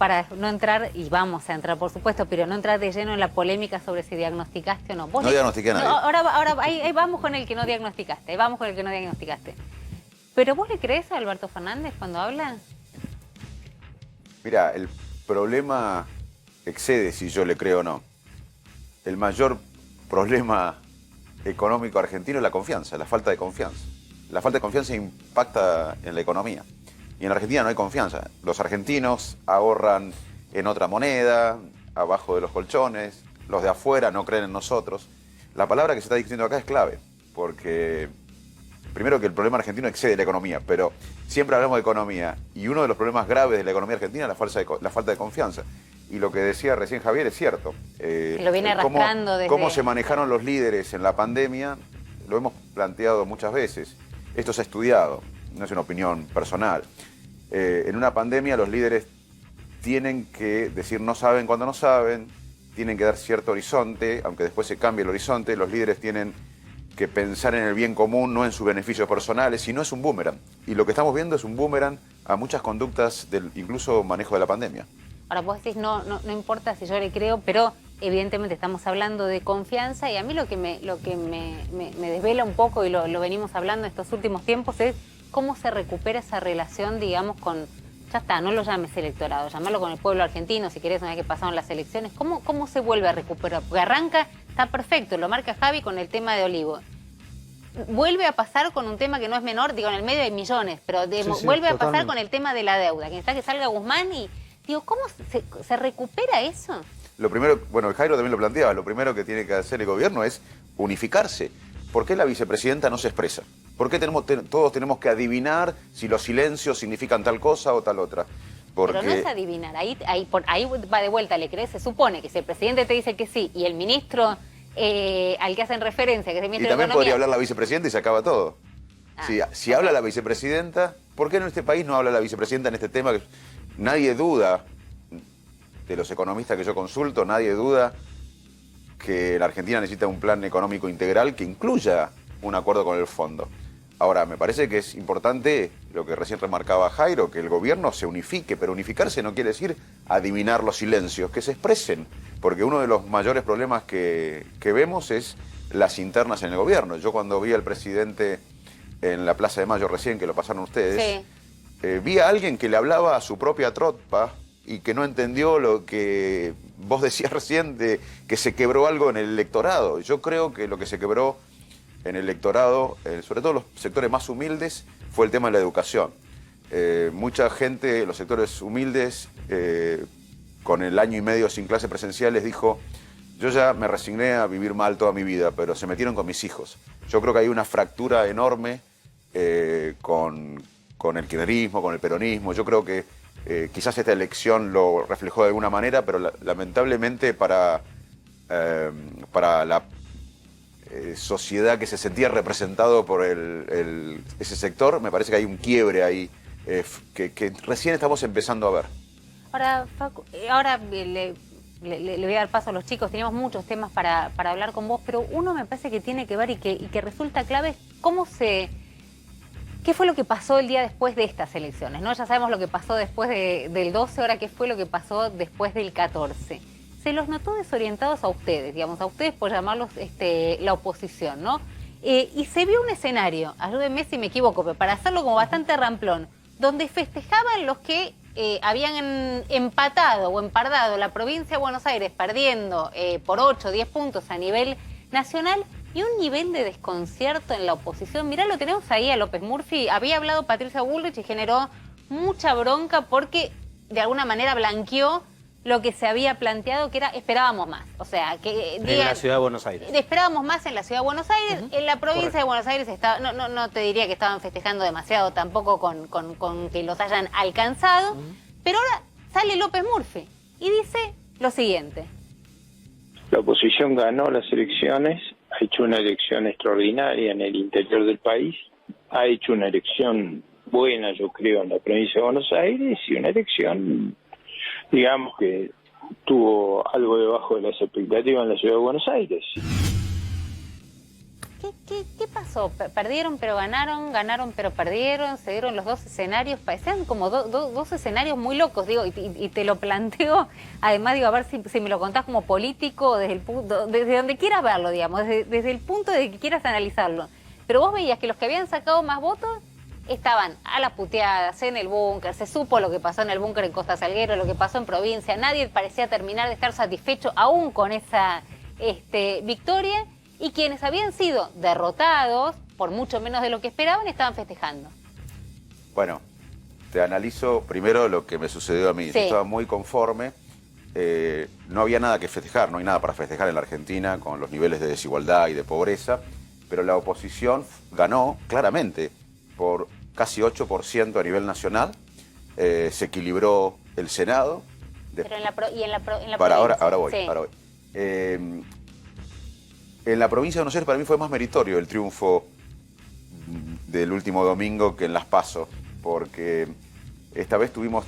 para no entrar, y vamos a entrar por supuesto, pero no entrar de lleno en la polémica sobre si diagnosticaste o no. No diagnostiqué a nadie. No, ahora ahí vamos con el que no diagnosticaste, Pero ¿vos le crees a Alberto Fernández cuando habla? Mira, el problema excede si yo le creo o no. El mayor problema económico argentino es la confianza, la falta de confianza. La falta de confianza impacta en la economía. Y en Argentina no hay confianza. Los argentinos ahorran en otra moneda, abajo de los colchones. Los de afuera no creen en nosotros. La palabra que se está diciendo acá es clave, porque primero que el problema argentino excede la economía, pero siempre hablamos de economía. Y uno de los problemas graves de la economía argentina es la falta de confianza. Y lo que decía recién Javier es cierto. Lo viene arrastrando desde... Cómo se manejaron los líderes en la pandemia, lo hemos planteado muchas veces. Esto se ha estudiado, no es una opinión personal. En una pandemia los líderes tienen que decir no saben cuando no saben, tienen que dar cierto horizonte, aunque después se cambie el horizonte. Los líderes tienen que pensar en el bien común, no en sus beneficios personales, y no es un boomerang. Y lo que estamos viendo es un boomerang a muchas conductas del incluso manejo de la pandemia. Ahora vos decís, no importa si yo le creo, pero evidentemente estamos hablando de confianza, y a mí lo que me desvela un poco, y lo venimos hablando estos últimos tiempos, es cómo se recupera esa relación, digamos, con, ya está, no lo llames electorado, llamalo con el pueblo argentino, si querés, una vez que pasaron las elecciones. ¿Cómo se vuelve a recuperar? Porque arranca, está perfecto, lo marca Javi con el tema de Olivo. Vuelve a pasar con un tema que no es menor, digo, en el medio hay millones, pero vuelve a pasar con el tema de la deuda, que está que salga Guzmán y, digo, ¿cómo se recupera eso? Lo primero, bueno, el Jairo también lo planteaba, lo primero que tiene que hacer el gobierno es unificarse. ¿Por qué la vicepresidenta no se expresa? ¿Por qué todos tenemos que adivinar si los silencios significan tal cosa o tal otra? Porque... Pero no es adivinar, ahí va de vuelta, ¿le crees? Se supone que si el presidente te dice que sí y el ministro al que hacen referencia, que es el ministro y también de Economía... podría hablar la vicepresidenta y se acaba todo. Si habla la vicepresidenta, ¿por qué en este país no habla la vicepresidenta en este tema? Nadie duda, de los economistas que yo consulto, nadie duda que la Argentina necesita un plan económico integral que incluya un acuerdo con el fondo. Ahora, me parece que es importante lo que recién remarcaba Jairo, que el gobierno se unifique, pero unificarse no quiere decir adivinar los silencios, que se expresen, porque uno de los mayores problemas que vemos es las internas en el gobierno. Yo cuando vi al presidente en la Plaza de Mayo recién, que lo pasaron ustedes, vi a alguien que le hablaba a su propia tropa y que no entendió lo que vos decías recién de que se quebró algo en el electorado. Yo creo que lo que se quebró en el electorado, sobre todo los sectores más humildes, fue el tema de la educación. Mucha gente, los sectores humildes, con el año y medio sin clases presenciales, dijo: yo ya me resigné a vivir mal toda mi vida, pero se metieron con mis hijos. Yo creo que hay una fractura enorme con el kirchnerismo, con el peronismo. Yo creo que quizás esta elección lo reflejó de alguna manera, pero lamentablemente para la sociedad que se sentía representado por ese sector, me parece que hay un quiebre ahí que recién estamos empezando a ver. Ahora, Facu, le voy a dar paso a los chicos. Teníamos muchos temas para hablar con vos, pero uno me parece que tiene que ver y que resulta clave es ¿qué fue lo que pasó el día después de estas elecciones? ¿No? Ya sabemos lo que pasó después del 12, ahora qué fue lo que pasó después del 14. Se los notó desorientados a ustedes, digamos, a ustedes por llamarlos la oposición, ¿no? Y se vio un escenario, ayúdenme si me equivoco, pero para hacerlo como bastante ramplón, donde festejaban los que habían empatado o empardado la provincia de Buenos Aires, perdiendo por 8 o 10 puntos a nivel nacional, y un nivel de desconcierto en la oposición. Mirá, lo tenemos ahí a López Murphy. Había hablado Patricia Bullrich y generó mucha bronca porque de alguna manera blanqueó lo que se había planteado, que era esperábamos más. O sea, que en la ciudad de Buenos Aires. Esperábamos más en la ciudad de Buenos Aires. En la provincia de Buenos Aires no te diría que estaban festejando demasiado tampoco con que los hayan alcanzado. Pero ahora sale López Murphy y dice lo siguiente. La oposición ganó las elecciones, ha hecho una elección extraordinaria en el interior del país, ha hecho una elección buena, yo creo, en la provincia de Buenos Aires, y una elección, digamos, que tuvo algo debajo de las expectativas en la ciudad de Buenos Aires. ¿Qué pasó pasó? Perdieron pero ganaron, ganaron pero perdieron, se dieron los dos escenarios, parecían como dos escenarios muy locos, digo, y te lo planteo, además digo, a ver si me lo contás como político, desde donde quieras verlo, digamos, desde el punto de que quieras analizarlo. Pero vos veías que los que habían sacado más votos estaban a las puteadas en el búnker, se supo lo que pasó en el búnker en Costa Salguero, lo que pasó en provincia, nadie parecía terminar de estar satisfecho aún con esa victoria, y quienes habían sido derrotados, por mucho menos de lo que esperaban, estaban festejando. Bueno, te analizo primero lo que me sucedió a mí. Sí. Yo estaba muy conforme, no había nada que festejar, no hay nada para festejar en la Argentina con los niveles de desigualdad y de pobreza, pero la oposición ganó claramente por casi 8% a nivel nacional, se equilibró el Senado. Pero en la provincia. Ahora voy. Sí. En la provincia de Buenos Aires para mí fue más meritorio el triunfo del último domingo que en las PASO, porque esta vez tuvimos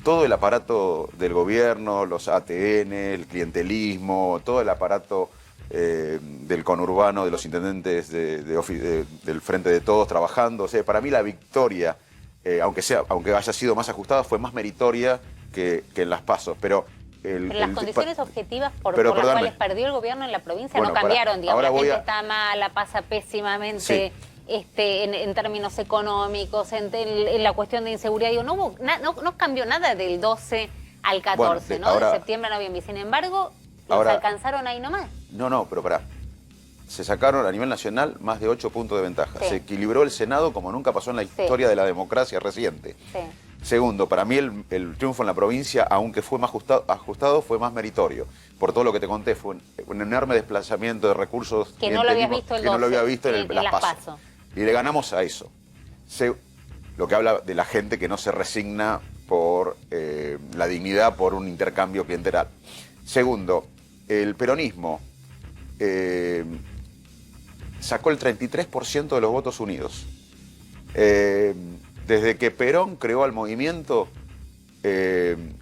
todo el aparato del gobierno, los ATN, el clientelismo, todo el aparato del conurbano, de los intendentes del Frente de Todos trabajando. O sea, para mí la victoria, aunque haya sido más ajustada, fue más meritoria que en las PASO. Pero las condiciones objetivas por las cuales perdió el gobierno en la provincia no cambiaron, digamos, la gente está mala, pasa pésimamente, sí, en términos económicos, en la cuestión de inseguridad, digo, no cambió nada del 12 al 14, ¿no? De septiembre a noviembre, sin embargo, los alcanzaron ahí nomás. No, pero pará. Se sacaron a nivel nacional más de 8 puntos de ventaja. Sí. Se equilibró el Senado como nunca pasó en la historia de la democracia reciente. Sí. Segundo, para mí el triunfo en la provincia, aunque fue más ajustado, fue más meritorio. Por todo lo que te conté, fue un enorme desplazamiento de recursos que no lo habías visto el 12, no lo había visto en las PASO. Y le ganamos a eso. Lo que habla de la gente que no se resigna por la dignidad por un intercambio clientelar. Segundo, el peronismo sacó el 33% de los votos unidos. Desde que Perón creó al movimiento,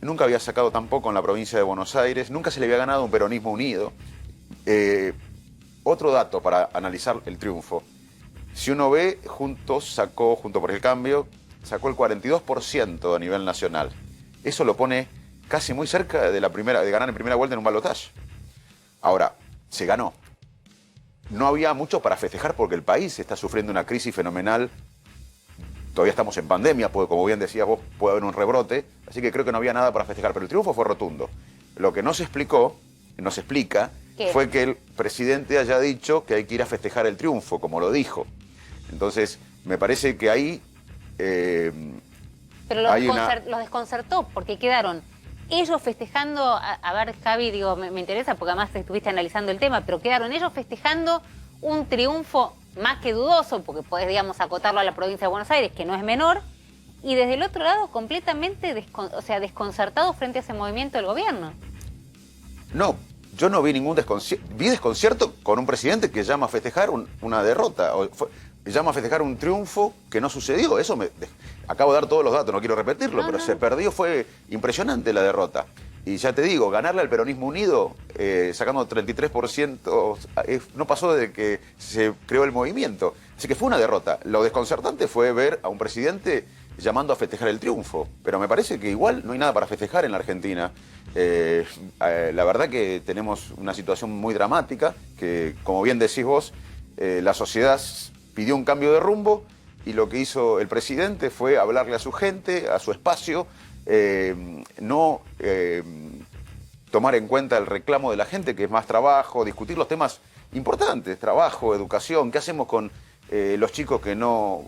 nunca había sacado tan poco en la provincia de Buenos Aires, nunca se le había ganado un peronismo unido. Otro dato para analizar el triunfo. Si uno ve, Junto por el Cambio, sacó el 42% a nivel nacional. Eso lo pone casi muy cerca de ganar en primera vuelta en un balotaje. Ahora, se ganó. No había mucho para festejar porque el país está sufriendo una crisis fenomenal. Todavía estamos en pandemia, como bien decías vos, puede haber un rebrote, así que creo que no había nada para festejar, pero el triunfo fue rotundo. Lo que no se explica, fue que el presidente haya dicho que hay que ir a festejar el triunfo, como lo dijo. Entonces, me parece que ahí... pero los desconcertó, porque quedaron ellos festejando, a ver, Javi, digo, me interesa, porque además estuviste analizando el tema, pero quedaron ellos festejando un triunfo más que dudoso, porque podés, digamos, acotarlo a la provincia de Buenos Aires, que no es menor, y desde el otro lado completamente desconcertado frente a ese movimiento del gobierno. No, yo no vi ningún desconcierto. Vi desconcierto con un presidente que llama a festejar una derrota, llama a festejar un triunfo que no sucedió. Acabo de dar todos los datos, no quiero repetirlo, pero se perdió, fue impresionante la derrota. Y ya te digo, ganarle al peronismo unido, sacando 33%, no pasó desde que se creó el movimiento. Así que fue una derrota. Lo desconcertante fue ver a un presidente llamando a festejar el triunfo. Pero me parece que igual no hay nada para festejar en la Argentina. La verdad que tenemos una situación muy dramática, que como bien decís vos, la sociedad pidió un cambio de rumbo y lo que hizo el presidente fue hablarle a su gente, a su espacio, no tomar en cuenta el reclamo de la gente, que es más trabajo, discutir los temas importantes, trabajo, educación, qué hacemos con los chicos que no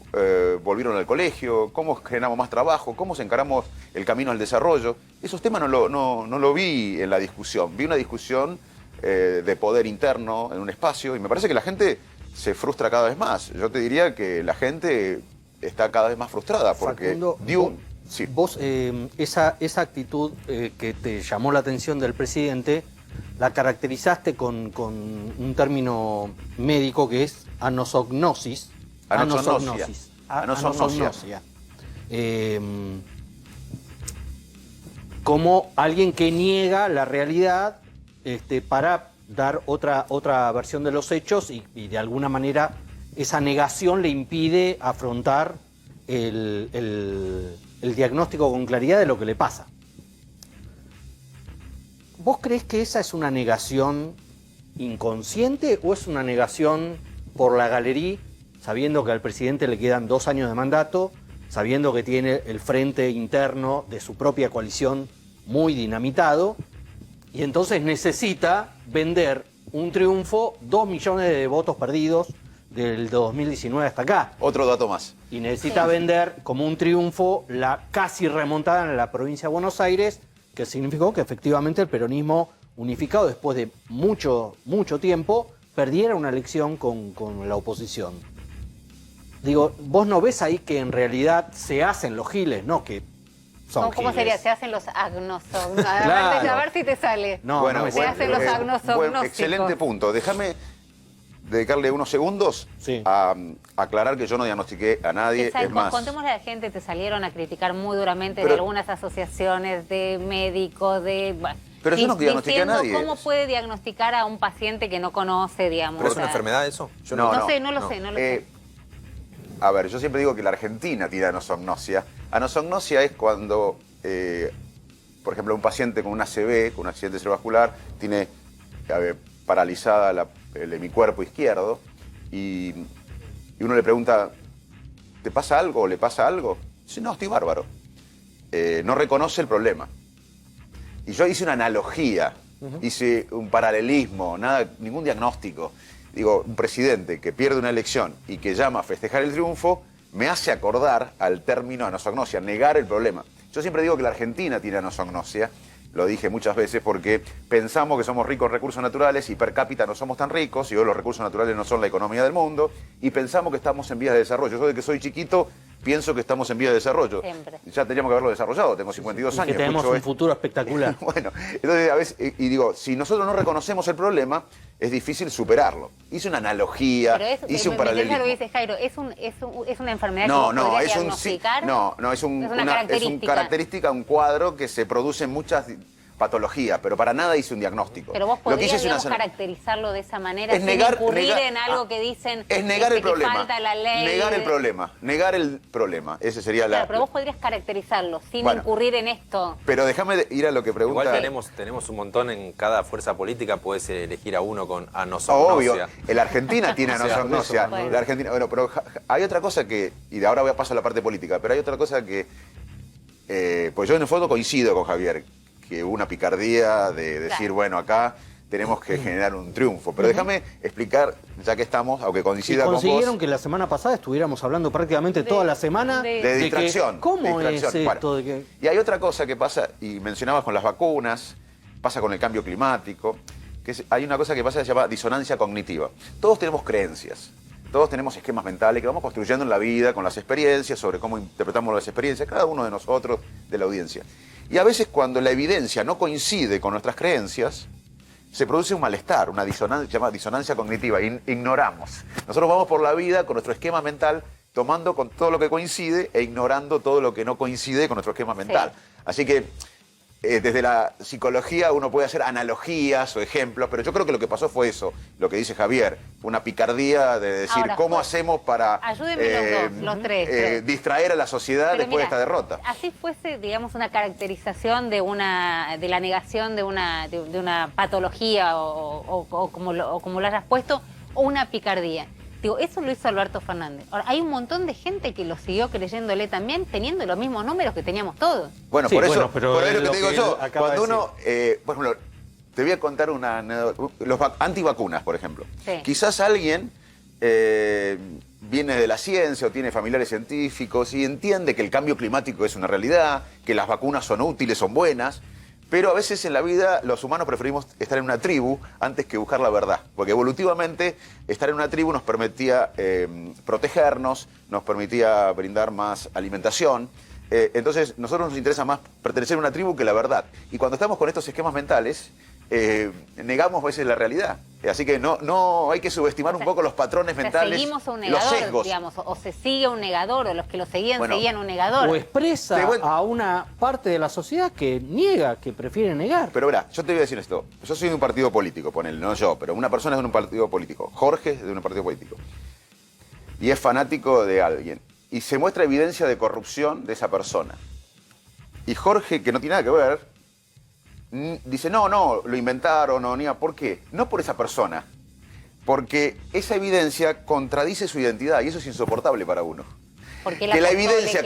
volvieron al colegio, cómo generamos más trabajo, cómo encaramos el camino al desarrollo. Esos temas no lo vi en la discusión, vi una discusión de poder interno en un espacio y me parece que la gente se frustra cada vez más. Yo te diría que la gente está cada vez más frustrada porque Facundo, vos esa actitud que te llamó la atención del presidente la caracterizaste con un término médico que es anosognosia. Como alguien que niega la realidad para dar otra versión de los hechos y de alguna manera esa negación le impide afrontar el diagnóstico con claridad de lo que le pasa. ¿Vos creés que esa es una negación inconsciente o es una negación por la galería, sabiendo que al presidente le quedan 2 años de mandato, sabiendo que tiene el frente interno de su propia coalición muy dinamitado, y entonces necesita vender un triunfo, 2 millones de votos perdidos del 2019 hasta acá? Otro dato más. Y necesita vender como un triunfo la casi remontada en la provincia de Buenos Aires, que significó que efectivamente el peronismo unificado, después de mucho tiempo, perdiera una elección con la oposición. Digo, vos no ves ahí que en realidad se hacen los giles, no que son ¿Cómo giles. sería? Se hacen los agnosognos. Claro. A ver si te sale. No, Bueno, no me se sale. hacen los agnosognósticos. Excelente punto. Déjame dedicarle unos segundos Sí. a aclarar que yo no diagnostiqué a nadie. Exacto, Es más, contémosle a la gente, te salieron a criticar muy duramente Pero- de algunas asociaciones, de médicos, bueno, Pero yo no diagnostiqué a diciendo nadie. ¿Cómo puede diagnosticar a un paciente que no conoce, digamos? ¿Pero es o sea, una enfermedad eso? Yo No, No sé, no lo sé. A ver, yo siempre digo que la Argentina tiene anosognosia. Anosognosia es cuando, por ejemplo, un paciente con una ACV, con un accidente cerebrovascular, tiene paralizada el hemicuerpo izquierdo y uno le pregunta, ¿te pasa algo o le pasa algo? Dice, no, estoy bárbaro. No reconoce el problema. Y yo hice una analogía, hice un paralelismo, ningún diagnóstico. Digo, un presidente que pierde una elección y que llama a festejar el triunfo, me hace acordar al término anosognosia, negar el problema. Yo siempre digo que la Argentina tiene anosognosia, lo dije muchas veces, porque pensamos que somos ricos en recursos naturales y per cápita no somos tan ricos, y hoy los recursos naturales no son la economía del mundo, y pensamos que estamos en vías de desarrollo. Yo desde que soy chiquito pienso que estamos en vías de desarrollo. Siempre. Ya teníamos que haberlo desarrollado, tengo 52 Y años. que tenemos escucho un esto. futuro espectacular. Bueno, entonces a veces, y digo, si nosotros no reconocemos el problema, es difícil superarlo. Hice una analogía, Pero es, hice un me interesa paralelismo. lo que dice Jairo, es una enfermedad No, que no, podría es un diagnosticar. es una característica. característica, un cuadro que se produce en muchas patologías, pero para nada hice un diagnóstico. Pero vos Lo que podrías, hice es una digamos, caracterizarlo de esa manera, es sin negar, incurrir en algo que dicen es negar el que problema. falta la ley. Negar el problema. Negar el problema. Ese sería Claro, pero vos podrías caracterizarlo sin Bueno. incurrir en esto. Pero déjame ir a lo que pregunta. Igual tenemos un montón en cada fuerza política, puedes elegir a uno con anosognosia. Obvio, la Argentina tiene anosognosia. Bueno. La Argentina, bueno, pero hay otra cosa que, y de ahora voy a pasar a la parte política, pero hay otra cosa que, pues yo en el fondo coincido con Javier, que hubo una picardía de decir, Claro. bueno, acá tenemos que generar un triunfo. Pero déjame explicar, ya que estamos, aunque Y coincida con consiguieron vos, que la semana pasada estuviéramos hablando prácticamente toda la semana de de que, distracción. ¿cómo de es distracción. esto? Bueno, De que... Y hay otra cosa que pasa, y mencionabas con las vacunas, pasa con el cambio climático, hay una cosa que pasa que se llama disonancia cognitiva. Todos tenemos creencias, todos tenemos esquemas mentales que vamos construyendo en la vida con las experiencias, sobre cómo interpretamos las experiencias, cada uno de nosotros, de la audiencia. Y a veces cuando la evidencia no coincide con nuestras creencias, se produce un malestar, una disonancia, se llama disonancia cognitiva, ignoramos. Nosotros vamos por la vida con nuestro esquema mental, tomando con todo lo que coincide e ignorando todo lo que no coincide con nuestro esquema mental. Así que desde la psicología uno puede hacer analogías o ejemplos, pero yo creo que lo que pasó fue eso, lo que dice Javier, una picardía de decir Ahora, cómo pues, hacemos para ayúdenme los tres. distraer a la sociedad Pero después de mira, esta derrota. Así fuese, digamos, una caracterización de la negación de una patología o como lo hayas puesto, o una picardía. Digo, eso lo hizo Alberto Fernández. Ahora, hay un montón de gente que lo siguió creyéndole también, teniendo los mismos números que teníamos todos. Bueno, Sí, por eso, bueno, pero por eso es lo que lo te digo que yo, él acaba cuando de uno, por ejemplo, te voy a contar una anécdota, los antivacunas, por ejemplo. Sí. Quizás alguien viene de la ciencia o tiene familiares científicos y entiende que el cambio climático es una realidad, que las vacunas son útiles, son buenas, pero a veces en la vida los humanos preferimos estar en una tribu antes que buscar la verdad, porque evolutivamente estar en una tribu nos permitía protegernos, nos permitía brindar más alimentación. Entonces, nosotros nos interesa más pertenecer a una tribu que la verdad. Y cuando estamos con estos esquemas mentales, negamos a veces la realidad. Así que no hay que subestimar un poco los patrones O sea, mentales, seguimos a un los negador, sesgos. digamos, o se sigue a un negador, o los que lo seguían Bueno, seguían un negador. O expresa a una parte de la sociedad que niega, que prefiere negar. Pero verá, yo te voy a decir esto. Yo soy de un partido político, ponele, no yo, pero una persona es de un partido político. Jorge es de un partido político. y es fanático de alguien. Y se muestra evidencia de corrupción de esa persona. Y Jorge, que no tiene nada que ver, dice, no, lo inventaron, ¿por qué? No por esa persona, porque esa evidencia contradice su identidad y eso es insoportable para uno. Que la evidencia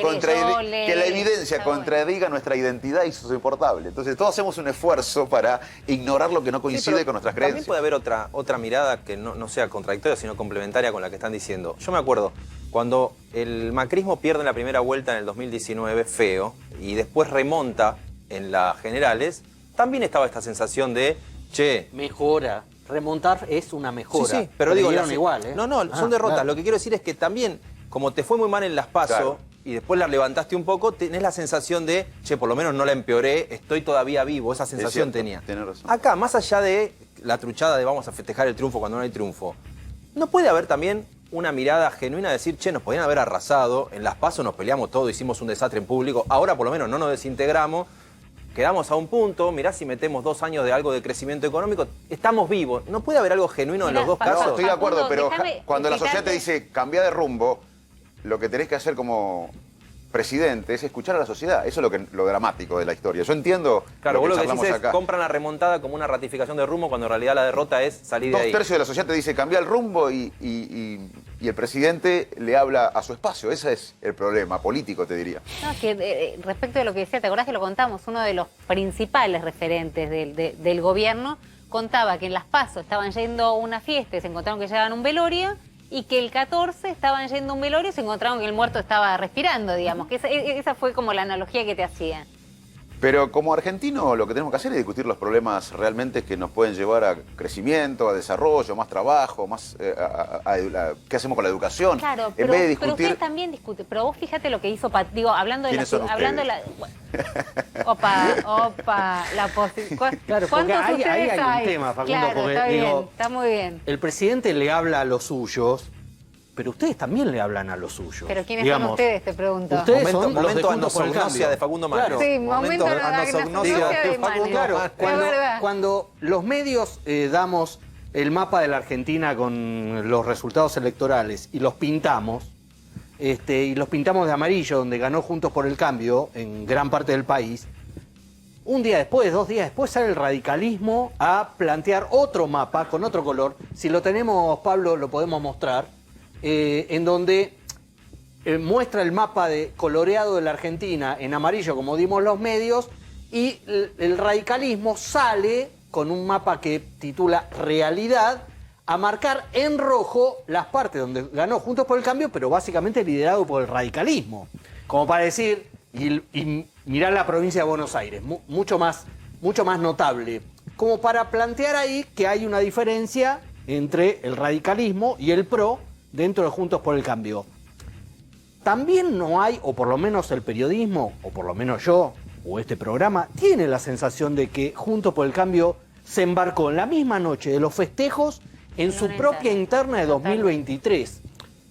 contradiga nuestra identidad y eso es insoportable. Entonces todos hacemos un esfuerzo para ignorar lo que no coincide con nuestras creencias. También puede haber otra mirada que no sea contradictoria, sino complementaria con la que están diciendo. Yo me acuerdo, cuando el macrismo pierde en la primera vuelta en el 2019, feo, y después remonta en las generales, también estaba esta sensación de, che... Mejora. Remontar es una mejora. Sí, pero digo... igual, ¿eh? No, son derrotas. Claro. Lo que quiero decir es que también, como te fue muy mal en las PASO, claro, y después la levantaste un poco, tenés la sensación de, che, por lo menos no la empeoré, estoy todavía vivo. Esa sensación tenía. Tenés razón. Acá, más allá de la truchada de vamos a festejar el triunfo cuando no hay triunfo, ¿no puede haber también una mirada genuina de decir, che, nos podían haber arrasado, en las PASO nos peleamos todo, hicimos un desastre en público, ahora por lo menos no nos desintegramos, quedamos a un punto, mirá si metemos 2 años de algo de crecimiento económico, estamos vivos. ¿No puede haber algo genuino en los dos casos? No, estoy de acuerdo, pero cuando la sociedad te dice cambia de rumbo, lo que tenés que hacer como presidente es escuchar a la sociedad. Eso es lo dramático de la historia. Yo entiendo claro, lo que vos lo que decís acá. Es compran la remontada como una ratificación de rumbo cuando en realidad la derrota es salir de ahí. 2/3 de la sociedad te dice cambia el rumbo y el presidente le habla a su espacio. Ese es el problema político, te diría. No, que respecto de lo que decía, ¿te acordás que lo contamos? Uno de los principales referentes del gobierno contaba que en las PASO estaban yendo a una fiesta y se encontraron que llegaban a un velorio y que el 14 estaban yendo a un velorio y se encontraron que el muerto estaba respirando, digamos. Que esa fue como la analogía que te hacía. Pero como argentino lo que tenemos que hacer es discutir los problemas realmente que nos pueden llevar a crecimiento, a desarrollo, más trabajo, más qué hacemos con la educación. Claro, pero ustedes también discuten. Pero vos fíjate lo que hizo hablando de la oposición. Claro, porque ahí hay un tema, Facundo, claro, porque está muy bien. El presidente le habla a los suyos, pero ustedes también le hablan a los suyos. ¿Pero quiénes son ustedes, te pregunto? Ustedes son momento los de Juntos por el Cambio. de Facundo Manes. Claro. Sí, momento de anosognosia de Manes. Claro, cuando los medios damos el mapa de la Argentina con los resultados electorales y los pintamos, y los pintamos de amarillo, donde ganó Juntos por el Cambio en gran parte del país, un día después, 2 días después, sale el radicalismo a plantear otro mapa con otro color. Si lo tenemos, Pablo, lo podemos mostrar. En donde muestra el mapa coloreado de la Argentina en amarillo, como dimos los medios, y el radicalismo sale con un mapa que titula Realidad, a marcar en rojo las partes donde ganó Juntos por el Cambio, pero básicamente liderado por el radicalismo. Como para decir, y mirá la provincia de Buenos Aires, mucho más notable, como para plantear ahí que hay una diferencia entre el radicalismo y el PRO, dentro de Juntos por el Cambio. También no hay, o por lo menos el periodismo, o por lo menos yo, o este programa, tiene la sensación de que Juntos por el Cambio se embarcó en la misma noche de los festejos en su propia interna de 2023.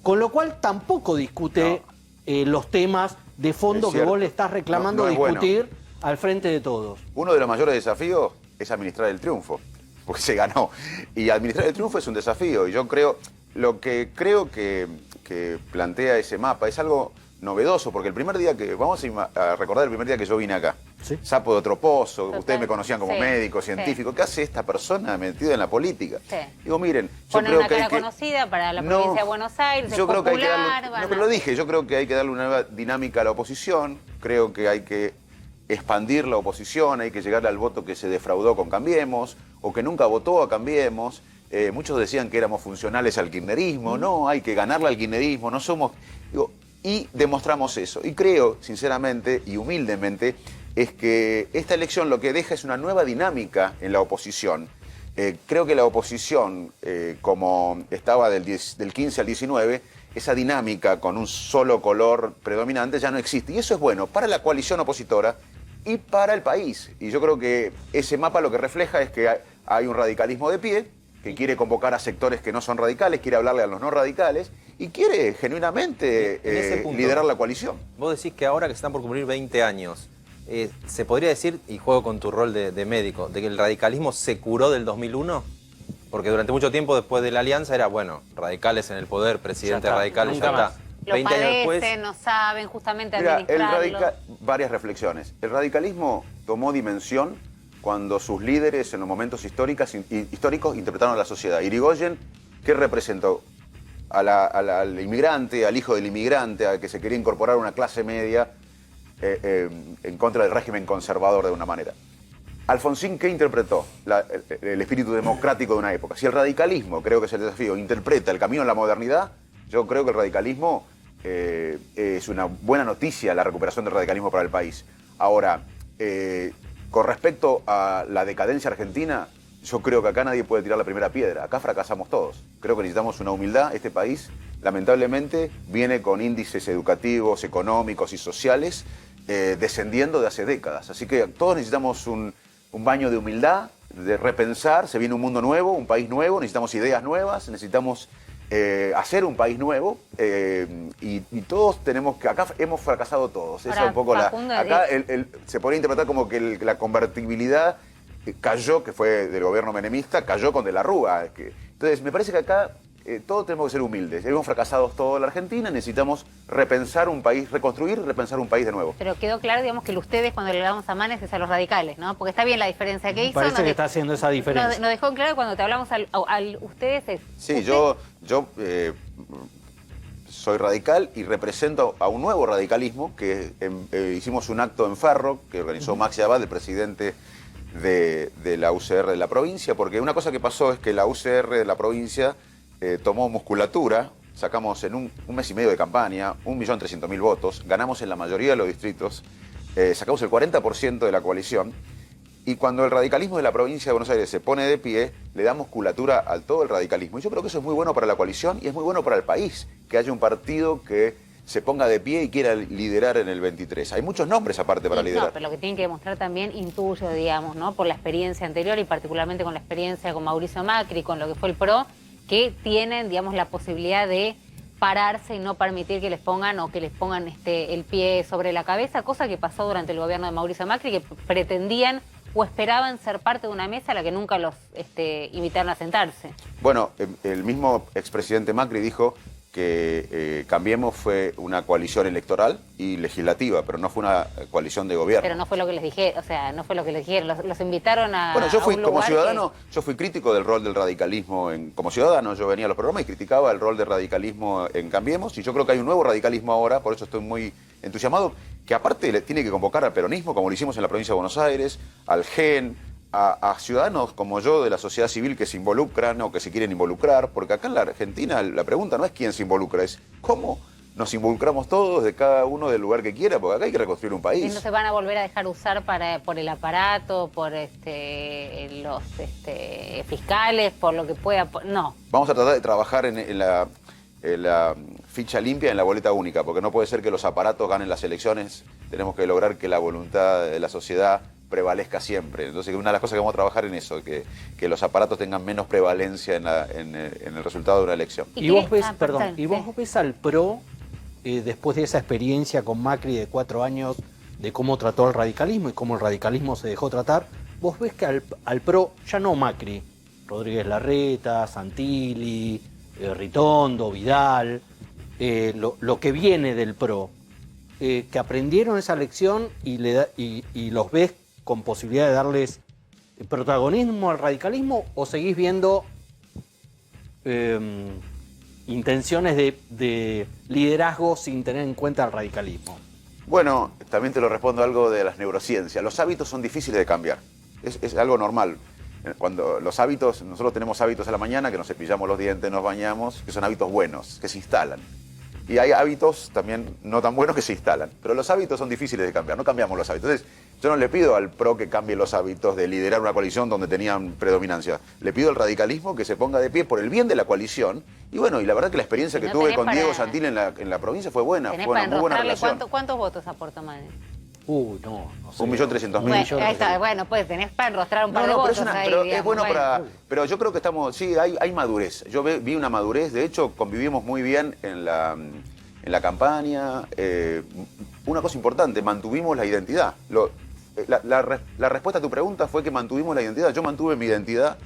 Con lo cual tampoco discute los temas de fondo que vos le estás reclamando discutir al frente de todos. Uno de los mayores desafíos es administrar el triunfo, porque se ganó. Y administrar el triunfo es un desafío, y yo creo... Lo que creo que plantea ese mapa es algo novedoso, porque el primer día que... Vamos a recordar el primer día que yo vine acá. ¿Sí? Sapo de otro pozo, total. Ustedes me conocían como médico, científico. ¿Qué hace esta persona metida en la política? Sí. Digo, miren, yo creo que hay que... conocida para la provincia de Buenos Aires, yo creo que hay que darle... No, pero lo dije, yo creo que hay que darle una nueva dinámica a la oposición. Creo que hay que expandir la oposición, hay que llegarle al voto que se defraudó con Cambiemos, o que nunca votó a Cambiemos. Muchos decían que éramos funcionales al kirchnerismo. No, hay que ganarle al kirchnerismo, no somos... y demostramos eso. Y creo, sinceramente y humildemente, es que esta elección lo que deja es una nueva dinámica en la oposición. Creo que la oposición, como estaba del 15 al 19, esa dinámica con un solo color predominante ya no existe. Y eso es bueno para la coalición opositora y para el país. Y yo creo que ese mapa lo que refleja es que hay un radicalismo de pie, que quiere convocar a sectores que no son radicales, quiere hablarle a los no radicales y quiere genuinamente liderar la coalición. Vos decís que ahora que se están por cumplir 20 años, se podría decir, y juego con tu rol de médico, de que el radicalismo se curó del 2001. Porque durante mucho tiempo después de la alianza era, bueno, radicales en el poder, presidente Ya está, radicales, nunca ya más. está. Lo 20 años después, padecen, no saben justamente Mira, administrarlo. varias reflexiones. El radicalismo tomó dimensión cuando sus líderes en los momentos históricos interpretaron a la sociedad. Irigoyen, ¿qué representó? Al inmigrante, al hijo del inmigrante, al que se quería incorporar a una clase media en contra del régimen conservador de una manera. Alfonsín, ¿qué interpretó? El espíritu democrático de una época. Si el radicalismo, creo que es el desafío, interpreta el camino a la modernidad, yo creo que el radicalismo es una buena noticia, la recuperación del radicalismo para el país. Ahora, con respecto a la decadencia argentina, yo creo que acá nadie puede tirar la primera piedra. Acá fracasamos todos. Creo que necesitamos una humildad. Este país, lamentablemente, viene con índices educativos, económicos y sociales descendiendo de hace décadas. Así que todos necesitamos un baño de humildad, de repensar. Se viene un mundo nuevo, un país nuevo, necesitamos ideas nuevas, necesitamos hacer un país nuevo y todos tenemos que... Acá hemos fracasado todos. Esa es un poco acá se podría interpretar como que la convertibilidad cayó, que fue del gobierno menemista, cayó con De la Rúa. Entonces, me parece que acá todos tenemos que ser humildes. Hemos fracasado toda la Argentina, necesitamos repensar un país, reconstruir y repensar un país de nuevo. Pero quedó claro, digamos, que ustedes cuando le damos a Manes es a los radicales, ¿no? Porque está bien la diferencia que hizo. Parece que está haciendo esa diferencia. Nos dejó claro cuando te hablamos al ustedes es... Sí, usted, yo soy radical y represento a un nuevo radicalismo que hicimos un acto en Ferro que organizó Maxi Abad, el presidente de la UCR de la provincia, porque una cosa que pasó es que la UCR de la provincia tomó musculatura, sacamos en un mes y medio de campaña 1.300.000 votos, ganamos en la mayoría de los distritos, sacamos el 40% de la coalición, y cuando el radicalismo de la provincia de Buenos Aires se pone de pie, le da musculatura a todo el radicalismo. Y yo creo que eso es muy bueno para la coalición y es muy bueno para el país, que haya un partido que se ponga de pie y quiera liderar en el 23. Hay muchos nombres aparte para liderar. No, pero lo que tienen que demostrar también, intuyo, digamos, ¿no? Por la experiencia anterior y particularmente con la experiencia con Mauricio Macri, con lo que fue el PRO, que tienen, digamos, la posibilidad de pararse y no permitir que les pongan el pie sobre la cabeza, cosa que pasó durante el gobierno de Mauricio Macri, que pretendían o esperaban ser parte de una mesa a la que nunca los invitaron a sentarse. Bueno, el mismo expresidente Macri dijo que Cambiemos fue una coalición electoral y legislativa, pero no fue una coalición de gobierno. Pero no fue lo que les dije, o sea, no fue lo que les dijeron, los invitaron a... Bueno, yo fui, a un como lugar ciudadano, yo fui crítico del rol del radicalismo. Como ciudadano, yo venía a los programas y criticaba el rol del radicalismo en Cambiemos, y yo creo que hay un nuevo radicalismo ahora, por eso estoy muy entusiasmado, que aparte le tiene que convocar al peronismo, como lo hicimos en la provincia de Buenos Aires, al GEN, a ciudadanos como yo de la sociedad civil que se involucran o que se quieren involucrar, porque acá en la Argentina la pregunta no es quién se involucra, es cómo nos involucramos todos de cada uno del lugar que quiera, porque acá hay que reconstruir un país. Y no se van a volver a dejar usar por el aparato, por los fiscales, por lo que pueda... No. Vamos a tratar de trabajar en la ficha limpia, en la boleta única, porque no puede ser que los aparatos ganen las elecciones. Tenemos que lograr que la voluntad de la sociedad prevalezca siempre. Entonces, una de las cosas que vamos a trabajar en eso, que los aparatos tengan menos prevalencia en el resultado de una elección. Y vos ves, vos ves al PRO, después de esa experiencia con Macri de 4 años, de cómo trató al radicalismo y cómo el radicalismo se dejó tratar, vos ves que al PRO, ya no Macri, Rodríguez Larreta, Santilli, Ritondo, Vidal, lo que viene del PRO, que aprendieron esa lección y los ves con posibilidad de darles protagonismo al radicalismo, o seguís viendo intenciones de liderazgo sin tener en cuenta el radicalismo? Bueno, también te lo respondo algo de las neurociencias. Los hábitos son difíciles de cambiar. Es algo normal. Cuando los hábitos, nosotros tenemos hábitos a la mañana, que nos cepillamos los dientes, nos bañamos, que son hábitos buenos, que se instalan. Y hay hábitos también no tan buenos que se instalan. Pero los hábitos son difíciles de cambiar, no cambiamos los hábitos. Entonces, yo no le pido al PRO que cambie los hábitos de liderar una coalición donde tenían predominancia. Le pido al radicalismo que se ponga de pie por el bien de la coalición. Y bueno, y la verdad que la experiencia que tuve con Diego Santilli en la provincia fue buena. Fue una muy buena relación. ¿Cuántos votos aportó Manes? No sé. 1.300.000. Bueno, ahí está, bueno, pues tenés para enrostrar un par de votos ahí, pero digamos, es bueno para... Pero yo creo que estamos... Sí, hay madurez. Yo vi una madurez. De hecho, convivimos muy bien en la campaña. Una cosa importante, mantuvimos la identidad. La respuesta a tu pregunta fue que mantuvimos la identidad. Yo mantuve mi identidad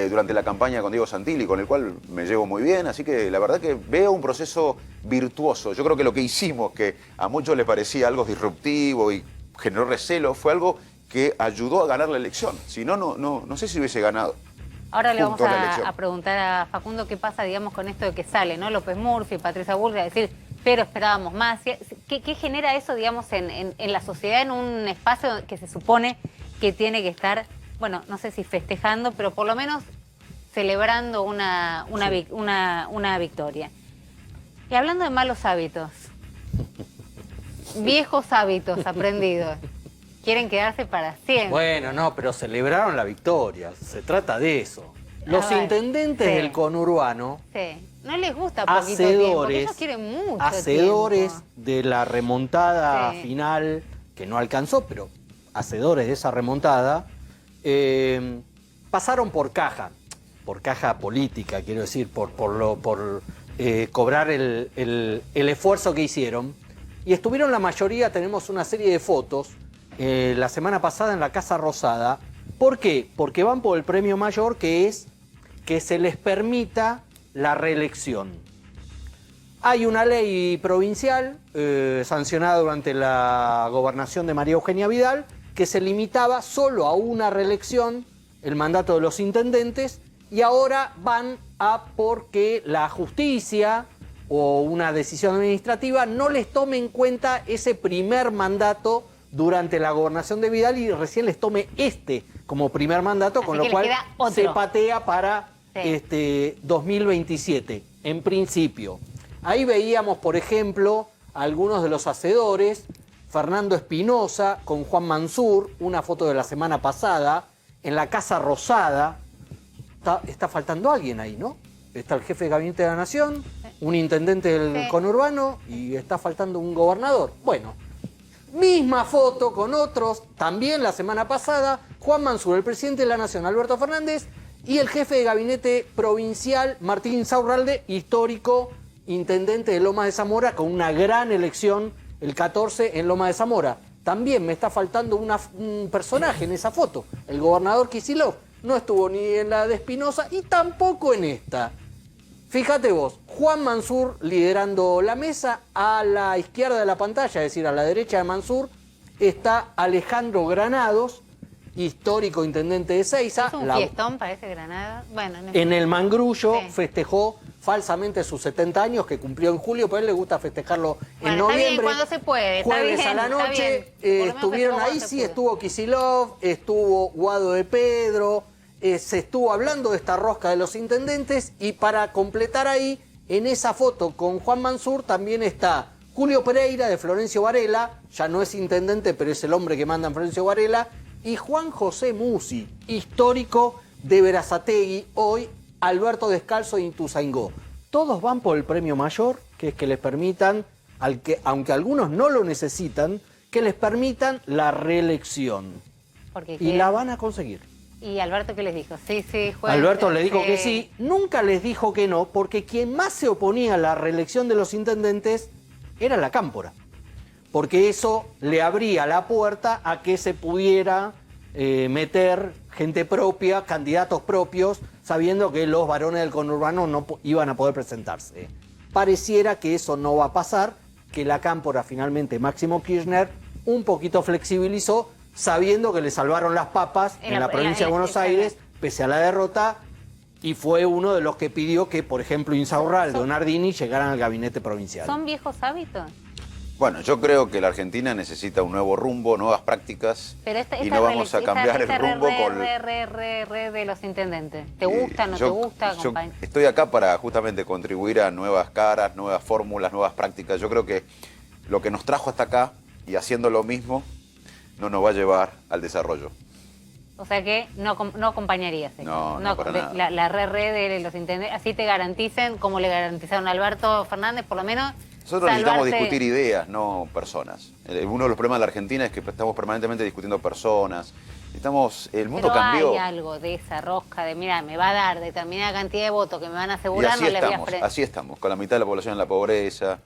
durante la campaña con Diego Santilli, con el cual me llevo muy bien, así que la verdad que veo un proceso virtuoso. Yo creo que lo que hicimos, que a muchos les parecía algo disruptivo y generó recelo, fue algo que ayudó a ganar la elección. Si no, no sé si hubiese ganado. Ahora le vamos Punto la elección. a preguntar a Facundo qué pasa, digamos, con esto de que sale, ¿no? López Murphy, Patricia Bullrich, a decir, pero esperábamos más. ¿Qué genera eso, digamos, en la sociedad, en un espacio que se supone que tiene que estar, bueno, no sé si festejando, pero por lo menos celebrando una victoria? Y hablando de malos hábitos, viejos hábitos aprendidos, quieren quedarse para siempre. Bueno, no, pero celebraron la victoria, se trata de eso. Los bueno, intendentes sí. del conurbano, Sí, no les gusta poquito tiempo, porque ellos quieren mucho hacedores tiempo. de la remontada Sí. final, que no alcanzó, pero hacedores de esa remontada, pasaron por caja política, quiero decir, por cobrar el esfuerzo que hicieron. Y estuvieron la mayoría, tenemos una serie de fotos, la semana pasada en la Casa Rosada. ¿Por qué? Porque van por el premio mayor, que es que se les permita la reelección. Hay una ley provincial sancionada durante la gobernación de María Eugenia Vidal que se limitaba solo a una reelección el mandato de los intendentes, y ahora van a porque la justicia o una decisión administrativa no les tome en cuenta ese primer mandato durante la gobernación de Vidal y recién les tome este como primer mandato, Así con que lo cual les queda otro. se patea para Sí. 2027, en principio. Ahí veíamos, por ejemplo, algunos de los hacedores, Fernando Espinosa con Juan Mansur, una foto de la semana pasada, en la Casa Rosada. Está faltando alguien ahí, ¿no? Está el jefe de gabinete de la Nación, un intendente del conurbano y está faltando un gobernador. Bueno, misma foto con otros, también la semana pasada, Juan Mansur, el presidente de la Nación, Alberto Fernández, y el jefe de gabinete provincial, Martín Insaurralde, histórico intendente de Lomas de Zamora, con una gran elección el 14 en Lomas de Zamora. También me está faltando un personaje en esa foto, el gobernador Kicillof. No estuvo ni en la de Espinosa y tampoco en esta. Fíjate vos, Juan Mansur liderando la mesa, a la izquierda de la pantalla, es decir, a la derecha de Mansur, está Alejandro Granados, histórico intendente de Seiza. Es un fiestón, parece Granada. Bueno, en el Mangrullo Sí. festejó falsamente sus 70 años, que cumplió en julio, pero a él le gusta festejarlo en Bueno, está noviembre. bien, cuando se puede, está Jueves bien, a la está noche, bien. Por lo menos estuvieron festejó ahí, cuando se sí, pudo. estuvo Kicillof, estuvo Guado de Pedro, se estuvo hablando de esta rosca de los intendentes, y para completar ahí, en esa foto con Juan Mansur también está Julio Pereira de Florencio Varela, ya no es intendente, pero es el hombre que manda en Florencio Varela, y Juan José Musi, histórico de Berazategui, hoy Alberto Descalzo de Ituzaingó. Todos van por el premio mayor, que es que les permitan, aunque algunos no lo necesitan, que les permitan la reelección. Porque Y quieren- la van a conseguir. ¿Y Alberto qué les dijo? Sí, juegan. Alberto le dijo que sí, nunca les dijo que no, porque quien más se oponía a la reelección de los intendentes era la Cámpora. Porque eso le abría la puerta a que se pudiera meter gente propia, candidatos propios, sabiendo que los varones del conurbano no iban a poder presentarse. Pareciera que eso no va a pasar, que la Cámpora finalmente, Máximo Kirchner, un poquito flexibilizó, sabiendo que le salvaron las papas en la provincia de Buenos Aires, pese a la derrota, y fue uno de los que pidió que, por ejemplo, Insaurralde o Nardini llegaran al gabinete provincial. ¿Son viejos hábitos? Bueno, yo creo que la Argentina necesita un nuevo rumbo, nuevas prácticas, Pero y no vamos a cambiar el rumbo con... de los intendentes. ¿Te gusta, no te Yo- gusta? yo compañ- estoy acá para justamente contribuir a nuevas caras, nuevas fórmulas, nuevas prácticas. Yo creo que lo que nos trajo hasta acá, y haciendo lo mismo, no nos va a llevar al desarrollo. O sea que no acompañarías. No, para nada. La de los intendentes, así te garanticen, como le garantizaron a Alberto Fernández, por lo menos. Nosotros necesitamos salvarse- discutir ideas, no personas. Uno de los problemas de la Argentina es que estamos permanentemente discutiendo personas. El mundo Pero cambió. hay algo de esa rosca de, mira, me va a dar determinada cantidad de votos que me van a Y asegurar, así no le voy a estamos, frenar. así estamos, con la mitad de la población en la pobreza,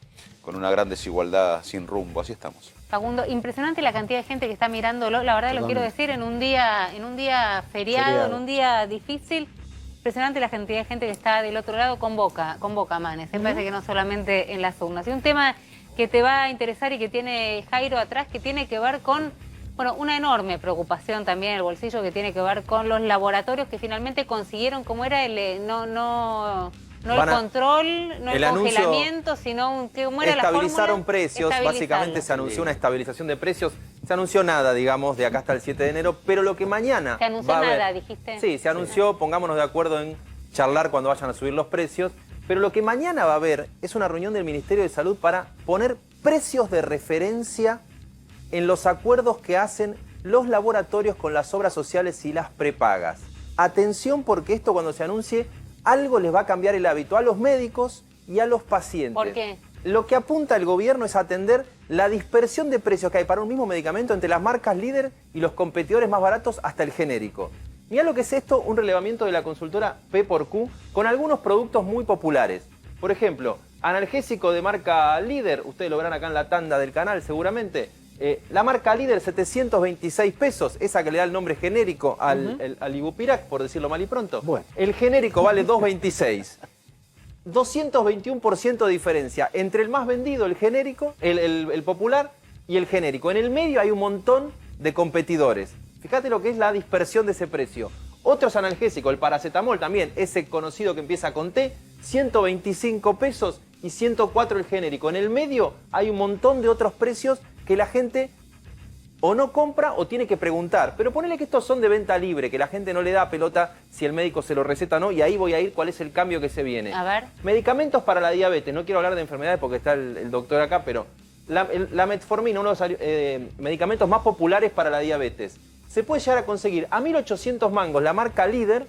con una gran desigualdad sin rumbo, así estamos. Facundo, impresionante la cantidad de gente que está mirándolo, la verdad lo quiero decir, en un día feriado, Feriado. en un día difícil, impresionante la cantidad de gente que está del otro lado con Boca, Manes. Me parece que no solamente en las urnas. Y un tema que te va a interesar y que tiene Jairo atrás, que tiene que ver con, bueno, una enorme preocupación también en el bolsillo, que tiene que ver con los laboratorios que finalmente consiguieron, como era el no el control, no el congelamiento, sino cómo era estabilizaron la precios, básicamente se anunció una estabilización de precios. Se anunció nada, digamos, de acá hasta el 7 de enero, pero lo que mañana se anunció va a haber, nada, dijiste. Sí, se anunció, pongámonos de acuerdo en charlar cuando vayan a subir los precios, pero lo que mañana va a haber es una reunión del Ministerio de Salud para poner precios de referencia en los acuerdos que hacen los laboratorios con las obras sociales y las prepagas. Atención, porque esto cuando se anuncie, algo les va a cambiar el hábito a los médicos y a los pacientes. ¿Por qué? Lo que apunta el gobierno es atender la dispersión de precios que hay para un mismo medicamento entre las marcas líder y los competidores más baratos hasta el genérico. Mirá lo que es esto, un relevamiento de la consultora P/Q con algunos productos muy populares. Por ejemplo, analgésico de marca líder, ustedes lo verán acá en la tanda del canal seguramente. La marca líder, 726 pesos, esa que le da el nombre genérico al Ibupirac, por decirlo mal y pronto. Bueno. El genérico vale 226. 221% de diferencia entre el más vendido, el genérico, el popular y el genérico. En el medio hay un montón de competidores. Fíjate lo que es la dispersión de ese precio. Otros analgésicos, el paracetamol también, ese conocido que empieza con T, 125 pesos y 104 el genérico. En el medio hay un montón de otros precios que la gente o no compra o tiene que preguntar. Pero ponele que estos son de venta libre, que la gente no le da pelota si el médico se lo receta o no, y ahí voy a ir cuál es el cambio que se viene. A ver. Medicamentos para la diabetes. No quiero hablar de enfermedades porque está el doctor acá, pero la metformina, uno de los medicamentos más populares para la diabetes, se puede llegar a conseguir a 1.800 mangos la marca líder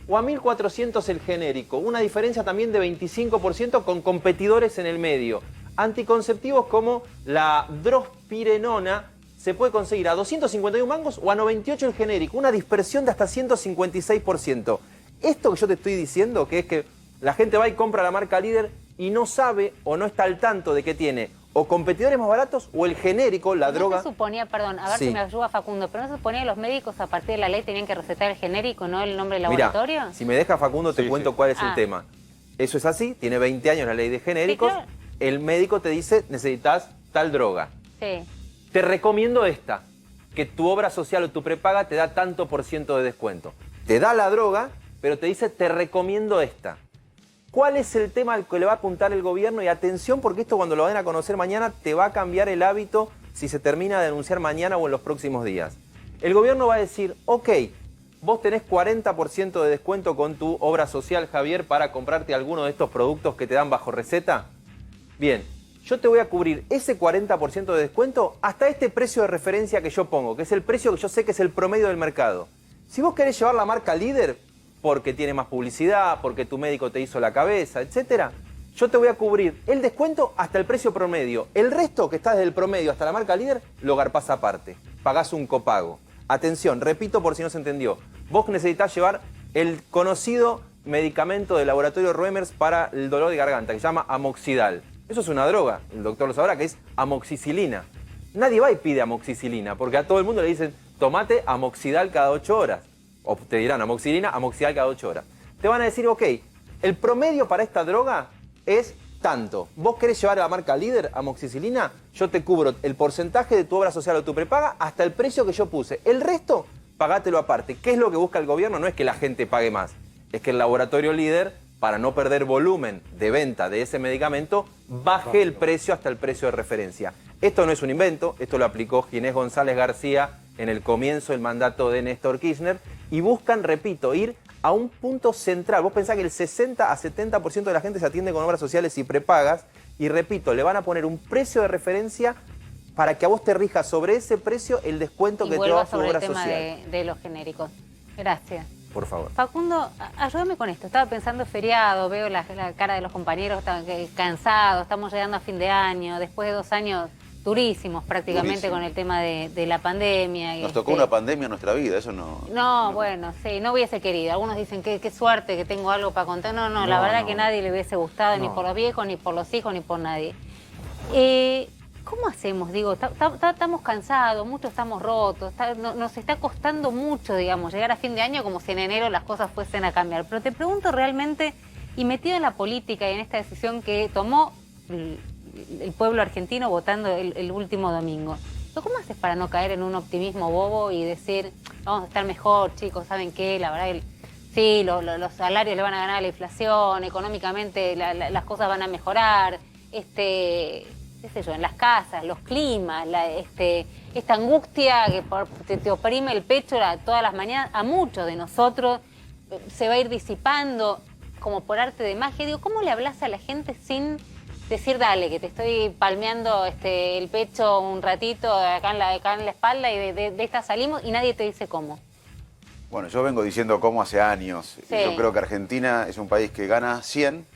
o a 1.400 el genérico. Una diferencia también de 25% con competidores en el medio. Anticonceptivos como la drospirenona se puede conseguir a 251 mangos o a 98 el genérico. Una dispersión de hasta 156%. Esto que yo te estoy diciendo, que es que la gente va y compra la marca líder y no sabe o no está al tanto de que tiene o competidores más baratos o el genérico, la droga. ¿No se suponía, perdón, a ver si me ayuda Facundo, pero no se suponía que los médicos a partir de la ley tenían que recetar el genérico, no el nombre del laboratorio? Mirá, si me deja Facundo te cuento cuál es el tema. Eso es así, tiene 20 años la ley de genéricos, Sí, claro. El médico te dice necesitas tal droga. Sí. Te recomiendo esta, que tu obra social o tu prepaga te da tanto por ciento de descuento. Te da la droga, pero te dice te recomiendo esta. ¿Cuál es el tema al que le va a apuntar el gobierno? Y atención, porque esto cuando lo den a conocer mañana te va a cambiar el hábito si se termina de anunciar mañana o en los próximos días. El gobierno va a decir, ok, vos tenés 40% de descuento con tu obra social, Javier, para comprarte alguno de estos productos que te dan bajo receta. Bien, yo te voy a cubrir ese 40% de descuento hasta este precio de referencia que yo pongo, que es el precio que yo sé que es el promedio del mercado. Si vos querés llevar la marca líder, porque tiene más publicidad, porque tu médico te hizo la cabeza, etcétera, yo te voy a cubrir el descuento hasta el precio promedio. El resto, que está desde el promedio hasta la marca líder, lo garpás aparte. Pagás un copago. Atención, repito por si no se entendió. Vos necesitas llevar el conocido medicamento del laboratorio Reumers para el dolor de garganta, que se llama amoxidal. Eso es una droga, el doctor lo sabrá, que es amoxicilina. Nadie va y pide amoxicilina, porque a todo el mundo le dicen, tomate amoxidal cada 8 horas. O te dirán amoxicilina, amoxidal cada 8 horas. Te van a decir, ok, el promedio para esta droga es tanto. ¿Vos querés llevar a la marca líder amoxicilina? Yo te cubro el porcentaje de tu obra social o tu prepaga hasta el precio que yo puse. El resto, pagátelo aparte. ¿Qué es lo que busca el gobierno? No es que la gente pague más. Es que el laboratorio líder, para no perder volumen de venta de ese medicamento, baje el precio hasta el precio de referencia. Esto no es un invento, esto lo aplicó Ginés González García en el comienzo del mandato de Néstor Kirchner, y buscan, repito, ir a un punto central. Vos pensás que el 60 a 70% de la gente se atiende con obras sociales y prepagas, y repito, le van a poner un precio de referencia para que a vos te rija sobre ese precio el descuento que te da tu obra social. Y vuelva sobre el tema de los genéricos. Gracias. Por favor. Facundo, ayúdame con esto. Estaba pensando feriado, veo la cara de los compañeros, están cansados, estamos llegando a fin de año, después de 2 años durísimos prácticamente con el tema de la pandemia. Nos tocó una pandemia en nuestra vida, eso no... No, bueno, sí, no hubiese querido. Algunos dicen qué suerte que tengo algo para contar. No, la verdad que nadie le hubiese gustado, ni por los viejos, ni por los hijos, ni por nadie. ¿cómo hacemos? Digo, estamos cansados, muchos estamos rotos, nos está costando mucho, digamos, llegar a fin de año como si en enero las cosas fuesen a cambiar. Pero te pregunto realmente, y metido en la política y en esta decisión que tomó el pueblo argentino votando el último domingo, ¿cómo haces para no caer en un optimismo bobo y decir, vamos a estar mejor, chicos, ¿saben qué? La verdad que sí, los salarios le van a ganar a la inflación, económicamente las cosas van a mejorar, qué sé yo, en las casas, los climas, esta angustia que te oprime el pecho todas las mañanas, a muchos de nosotros se va a ir disipando como por arte de magia? Digo, ¿cómo le hablas a la gente sin decir, dale, que te estoy palmeando el pecho un ratito acá en la espalda y de esta salimos y nadie te dice cómo? Bueno, yo vengo diciendo cómo hace años. Sí. Yo creo que Argentina es un país que gana 100,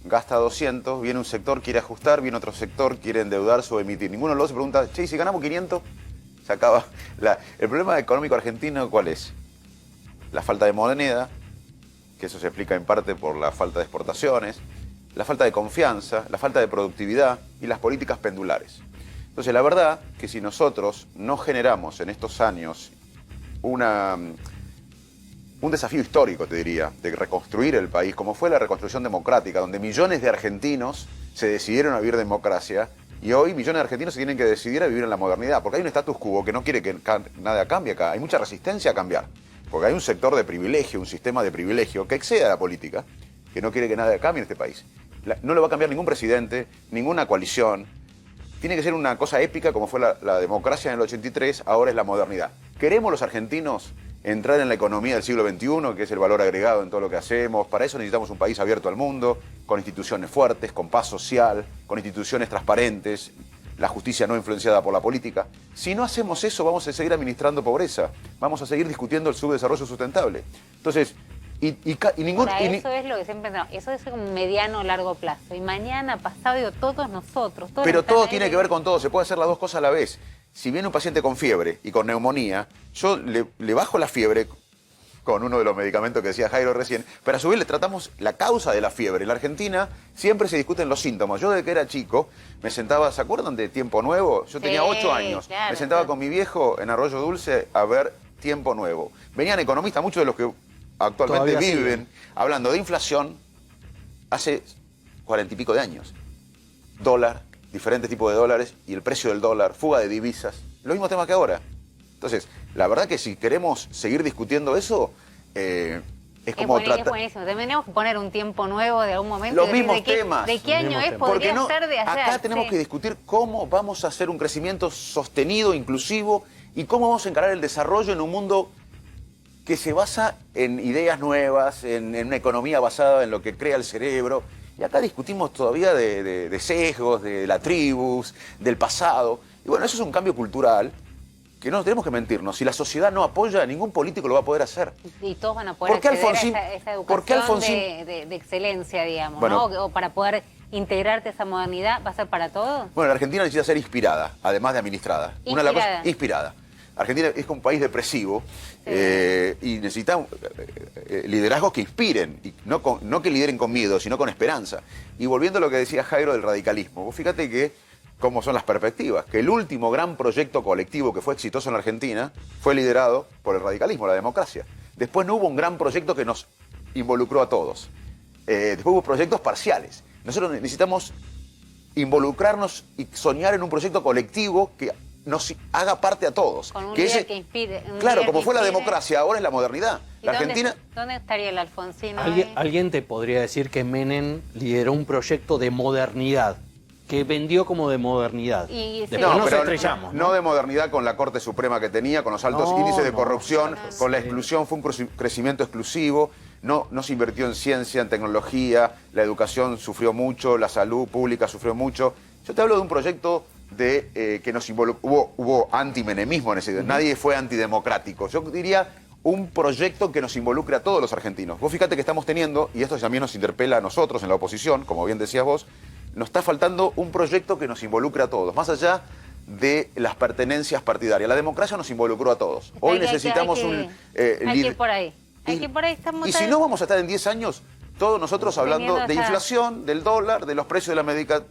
gasta 200, viene un sector, quiere ajustar, viene otro sector, quiere endeudarse o emitir. Ninguno de los dos se pregunta, che, si ganamos 500, se acaba. El problema económico argentino, ¿cuál es? La falta de moneda, que eso se explica en parte por la falta de exportaciones, la falta de confianza, la falta de productividad y las políticas pendulares. Entonces, la verdad que si nosotros no generamos en estos años un desafío histórico, te diría, de reconstruir el país, como fue la reconstrucción democrática, donde millones de argentinos se decidieron a vivir democracia, y hoy millones de argentinos se tienen que decidir a vivir en la modernidad, porque hay un status quo que no quiere que nada cambie acá. Hay mucha resistencia a cambiar, porque hay un sector de privilegio, un sistema de privilegio que excede a la política, que no quiere que nada cambie en este país. No lo va a cambiar ningún presidente, ninguna coalición. Tiene que ser una cosa épica como fue la democracia en el 83, ahora es la modernidad. ¿Queremos los argentinos entrar en la economía del siglo XXI, que es el valor agregado en todo lo que hacemos? Para eso necesitamos un país abierto al mundo, con instituciones fuertes, con paz social, con instituciones transparentes, la justicia no influenciada por la política. Si no hacemos eso, vamos a seguir administrando pobreza, vamos a seguir discutiendo el subdesarrollo sustentable. Entonces, eso es lo que siempre no, eso es un mediano o largo plazo. Y mañana, pasado, digo, todos nosotros. Pero todo tiene que ver con todo, se puede hacer las dos cosas a la vez. Si viene un paciente con fiebre y con neumonía, yo le bajo la fiebre con uno de los medicamentos que decía Jairo recién, pero a su vez le tratamos la causa de la fiebre. En la Argentina siempre se discuten los síntomas. Yo desde que era chico me sentaba, ¿se acuerdan de Tiempo Nuevo? Yo tenía 8 años, claro, me sentaba con mi viejo en Arroyo Dulce a ver Tiempo Nuevo. Venían economistas, muchos de los que actualmente viven, hablando de inflación hace 40 y pico de años. Dólar, diferentes tipos de dólares y el precio del dólar, fuga de divisas, los mismos temas que ahora. Entonces, la verdad que si queremos seguir discutiendo eso, es como tratar... Es buenísimo, tenemos que poner un tiempo nuevo de algún momento. Los mismos temas. ¿De qué año es? Podría ser de ayer. Acá tenemos que discutir cómo vamos a hacer un crecimiento sostenido, inclusivo, y cómo vamos a encarar el desarrollo en un mundo que se basa en ideas nuevas, en una economía basada en lo que crea el cerebro. Y acá discutimos todavía de sesgos, de la tribus, del pasado. Y bueno, eso es un cambio cultural que no tenemos que mentirnos. Si la sociedad no apoya, ningún político lo va a poder hacer. Y todos van a poder acceder a esa educación de excelencia, digamos, bueno, ¿no? O para poder integrarte a esa modernidad, ¿va a ser para todos? Bueno, la Argentina necesita ser inspirada, además de administrada. Inspirada. Argentina es un país depresivo, sí, y necesita liderazgos que inspiren, y no que lideren con miedo, sino con esperanza. Y volviendo a lo que decía Jairo del radicalismo, vos fíjate que cómo son las perspectivas, que el último gran proyecto colectivo que fue exitoso en la Argentina fue liderado por el radicalismo, la democracia. Después no hubo un gran proyecto que nos involucró a todos. Después hubo proyectos parciales. Nosotros necesitamos involucrarnos y soñar en un proyecto colectivo que nos haga parte a todos. Con un líder que inspire. Claro, como fue la democracia, ahora es la modernidad. La Argentina... ¿Dónde estaría el Alfonsino? Alguien te podría decir que Menem lideró un proyecto de modernidad, que vendió como de modernidad. Y sí, nos estrellamos. No de modernidad con la Corte Suprema que tenía, con los altos índices de corrupción, con la exclusión, fue un crecimiento exclusivo. No se invirtió en ciencia, en tecnología, la educación sufrió mucho, la salud pública sufrió mucho. Yo te hablo de un proyecto que nos involucró, hubo antimenemismo en ese. Nadie fue antidemocrático. Yo diría un proyecto que nos involucre a todos los argentinos. Vos fíjate que estamos teniendo, y esto también nos interpela a nosotros en la oposición, como bien decías vos, nos está faltando un proyecto que nos involucre a todos, más allá de las pertenencias partidarias. La democracia nos involucró a todos. Hoy necesitamos un líder. Hay que ir por ahí. Hay que ir por ahí. Y si no, vamos a estar en 10 años todos nosotros hablando de Teniendo esta- inflación, del dólar, de los precios de la medicación,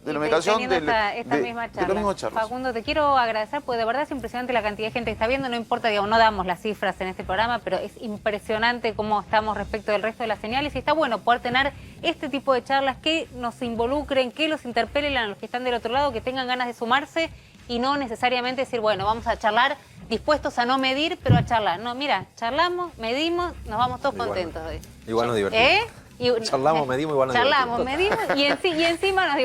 Teniendo esta de misma los mismos charlas. Facundo, te quiero agradecer porque de verdad es impresionante la cantidad de gente que está viendo. No importa, digamos, no damos las cifras en este programa, pero es impresionante cómo estamos respecto del resto de las señales. Y está bueno poder tener este tipo de charlas que nos involucren, que los interpelen a los que están del otro lado, que tengan ganas de sumarse y no necesariamente decir, bueno, vamos a charlar dispuestos a no medir, pero a charlar. No, mira, charlamos, medimos, nos vamos todos contentos hoy. Igual nos divertimos. ¿Eh? Charlamos, medimos, igual nos Charlamos, divertimos. medimos y encima nos divertimos.